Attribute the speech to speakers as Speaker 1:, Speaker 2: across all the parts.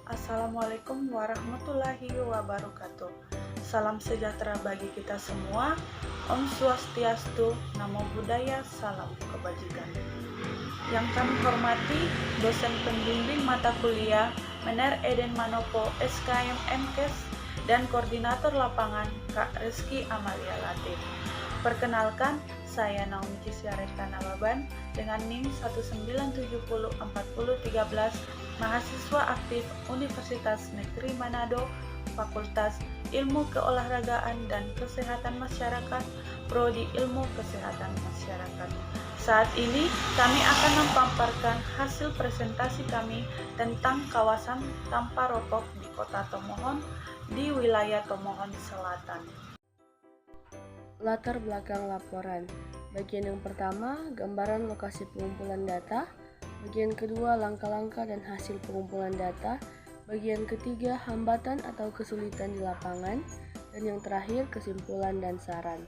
Speaker 1: Assalamualaikum warahmatullahi wabarakatuh. Salam sejahtera bagi kita semua. Om Swastiastu, Namo Buddhaya, salam kebajikan. Yang kami hormati dosen pembimbing mata kuliah Mener Eden Manopo SKM MKes dan koordinator lapangan Kak Rizky Amalia Latif. Perkenalkan, saya Naomi Cisyareka Nababan dengan NIM 197040313, mahasiswa aktif Universitas Negeri Manado, Fakultas Ilmu Keolahragaan dan Kesehatan Masyarakat, Prodi Ilmu Kesehatan Masyarakat. Saat ini kami akan memaparkan hasil presentasi kami tentang kawasan tanpa rokok di Kota Tomohon di wilayah Tomohon Selatan.
Speaker 2: Latar belakang laporan. Bagian yang pertama, gambaran lokasi pengumpulan data. Bagian kedua, langkah-langkah dan hasil pengumpulan data. Bagian ketiga, hambatan atau kesulitan di lapangan. Dan yang terakhir, kesimpulan dan saran.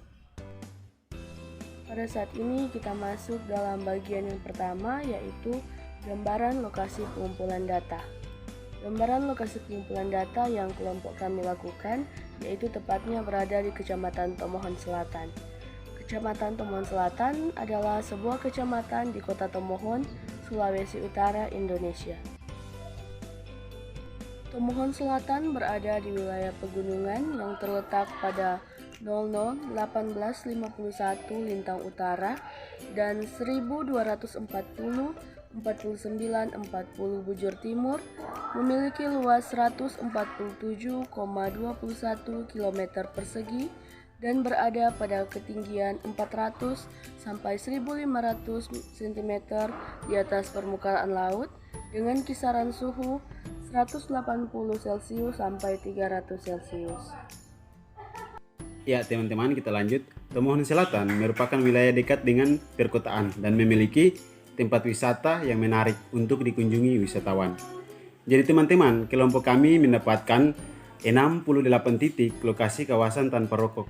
Speaker 2: Pada saat ini kita masuk dalam bagian yang pertama, yaitu gambaran lokasi pengumpulan data. Gambaran lokasi pengumpulan data yang kelompok kami lakukan yaitu tepatnya berada di Kecamatan Tomohon Selatan. Kecamatan Tomohon Selatan adalah sebuah kecamatan di Kota Tomohon, Sulawesi Utara, Indonesia. Tomohon Selatan berada di wilayah pegunungan yang terletak pada 001851 lintang utara dan 1240-49-40 bujur timur, memiliki luas 147,21 km persegi dan berada pada ketinggian 400 sampai 1500 cm di atas permukaan laut dengan kisaran suhu 180 Celcius sampai 300 Celcius.
Speaker 3: Ya teman-teman, kita lanjut. Tomohon Selatan merupakan wilayah dekat dengan perkotaan dan memiliki tempat wisata yang menarik untuk dikunjungi wisatawan. Jadi teman-teman, kelompok kami mendapatkan 68 titik lokasi kawasan tanpa rokok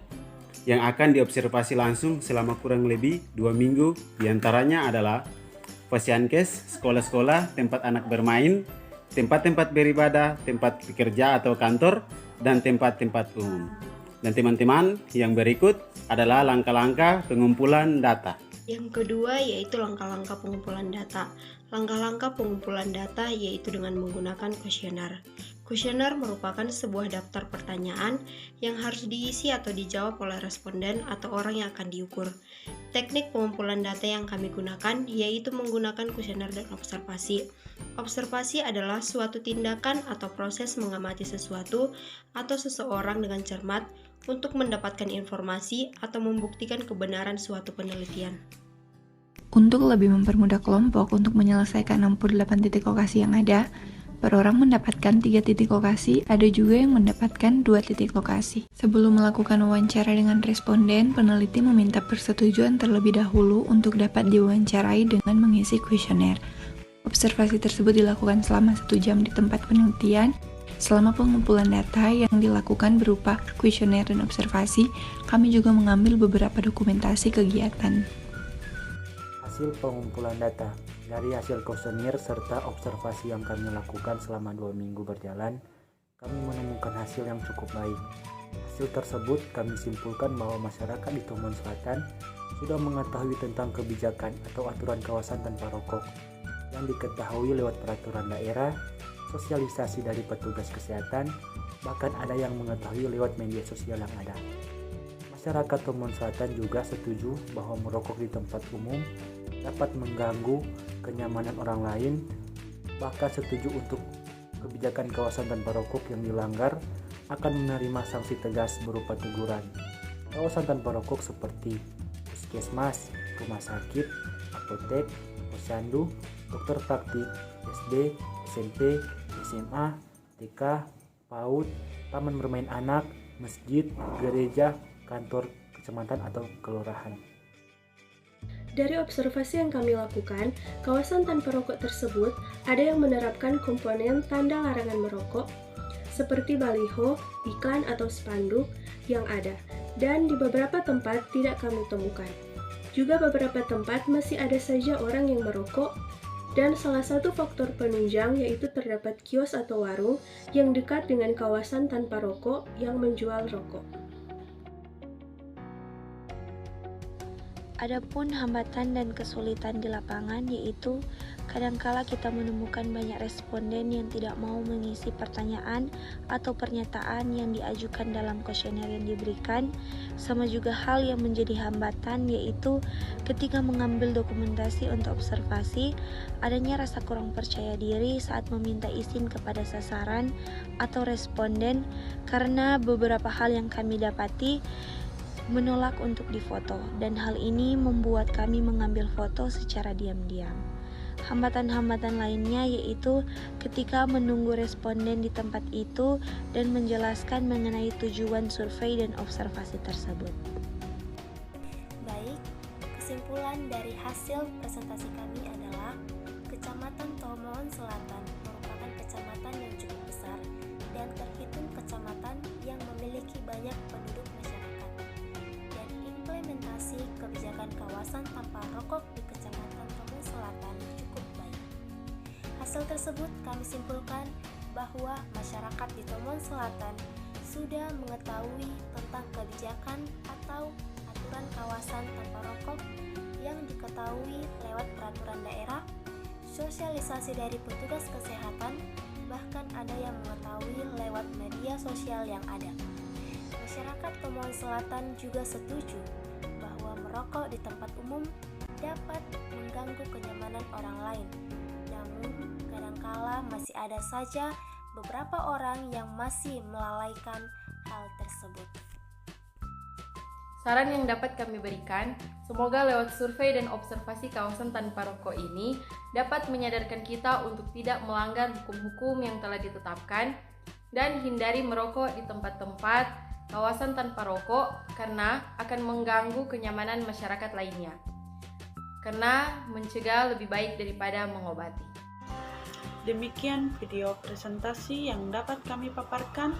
Speaker 3: yang akan diobservasi langsung selama kurang lebih 2 minggu. Di antaranya adalah Posyankes, sekolah-sekolah, tempat anak bermain, tempat-tempat beribadah, tempat bekerja atau kantor, dan tempat-tempat umum. Dan teman-teman, yang berikut adalah langkah-langkah pengumpulan data.
Speaker 4: Yang kedua yaitu langkah-langkah pengumpulan data. Langkah-langkah pengumpulan data yaitu dengan menggunakan kuesioner. Kuesioner merupakan sebuah daftar pertanyaan yang harus diisi atau dijawab oleh responden atau orang yang akan diukur. Teknik pengumpulan data yang kami gunakan yaitu menggunakan kuesioner dan observasi. Observasi adalah suatu tindakan atau proses mengamati sesuatu atau seseorang dengan cermat untuk mendapatkan informasi atau membuktikan kebenaran suatu penelitian.
Speaker 5: Untuk lebih mempermudah kelompok untuk menyelesaikan 68 titik lokasi yang ada, per orang mendapatkan 3 titik lokasi, ada juga yang mendapatkan 2 titik lokasi. Sebelum melakukan wawancara dengan responden, peneliti meminta persetujuan terlebih dahulu untuk dapat diwawancarai dengan mengisi kuesioner. Observasi tersebut dilakukan selama 1 jam di tempat penelitian. Selama pengumpulan data yang dilakukan berupa kuesioner dan observasi, kami juga mengambil beberapa dokumentasi kegiatan.
Speaker 6: Hasil pengumpulan data. Dari hasil kuesioner serta observasi yang kami lakukan selama 2 minggu berjalan, kami menemukan hasil yang cukup baik. Hasil tersebut kami simpulkan bahwa masyarakat di Tomohon Selatan sudah mengetahui tentang kebijakan atau aturan kawasan tanpa rokok yang diketahui lewat peraturan daerah, sosialisasi dari petugas kesehatan, bahkan ada yang mengetahui lewat media sosial yang ada. Masyarakat Tomohon Selatan juga setuju bahwa merokok di tempat umum dapat mengganggu kenyamanan orang lain, bahkan setuju untuk kebijakan kawasan tanpa rokok yang dilanggar akan menerima sanksi tegas berupa teguran. Kawasan tanpa rokok seperti puskesmas, rumah sakit, apotek, posyandu, dokter praktik, SD, SMP, SMA, TK, PAUD, taman bermain anak, masjid, gereja, kantor kecamatan atau kelurahan.
Speaker 7: Dari observasi yang kami lakukan, kawasan tanpa rokok tersebut ada yang menerapkan komponen tanda larangan merokok, seperti baliho, iklan atau spanduk yang ada, dan di beberapa tempat tidak kami temukan. Juga beberapa tempat masih ada saja orang yang merokok Dan salah satu faktor penunjang yaitu terdapat kios atau warung yang dekat dengan kawasan tanpa rokok yang menjual rokok.
Speaker 8: Adapun hambatan dan kesulitan di lapangan yaitu kadangkala kita menemukan banyak responden yang tidak mau mengisi pertanyaan atau pernyataan yang diajukan dalam kuesioner yang diberikan. Sama juga hal yang menjadi hambatan yaitu ketika mengambil dokumentasi untuk observasi, adanya rasa kurang percaya diri saat meminta izin kepada sasaran atau responden karena beberapa hal yang kami dapati menolak untuk difoto, dan hal ini membuat kami mengambil foto secara diam-diam. Hambatan-hambatan lainnya yaitu ketika menunggu responden di tempat itu dan menjelaskan mengenai tujuan survei dan observasi tersebut.
Speaker 9: Baik, kesimpulan dari hasil presentasi kami adalah Kecamatan Tomohon Selatan merupakan kecamatan yang cukup besar dan terhitung kecamatan yang memiliki banyak penduduk masyarakat. Implementasi kebijakan kawasan tanpa rokok di Kecamatan Tomohon Selatan cukup baik. Hasil tersebut kami simpulkan bahwa masyarakat di Tomohon Selatan sudah mengetahui tentang kebijakan atau aturan kawasan tanpa rokok yang diketahui lewat peraturan daerah, sosialisasi dari petugas kesehatan, bahkan ada yang mengetahui lewat media sosial yang ada. Masyarakat Tomohon Selatan juga setuju bahwa merokok di tempat umum dapat mengganggu kenyamanan orang lain. Namun, kadangkala masih ada saja beberapa orang yang masih melalaikan hal tersebut.
Speaker 10: Saran yang dapat kami berikan, semoga lewat survei dan observasi kawasan tanpa rokok ini dapat menyadarkan kita untuk tidak melanggar hukum-hukum yang telah ditetapkan dan hindari merokok di tempat-tempat kawasan tanpa rokok karena akan mengganggu kenyamanan masyarakat lainnya. Karena mencegah lebih baik daripada mengobati.
Speaker 1: Demikian video presentasi yang dapat kami paparkan.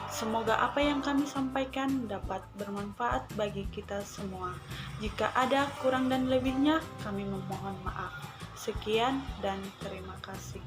Speaker 1: Semoga apa yang kami sampaikan dapat bermanfaat bagi kita semua. Jika ada kurang dan lebihnya, kami memohon maaf. Sekian dan terima kasih.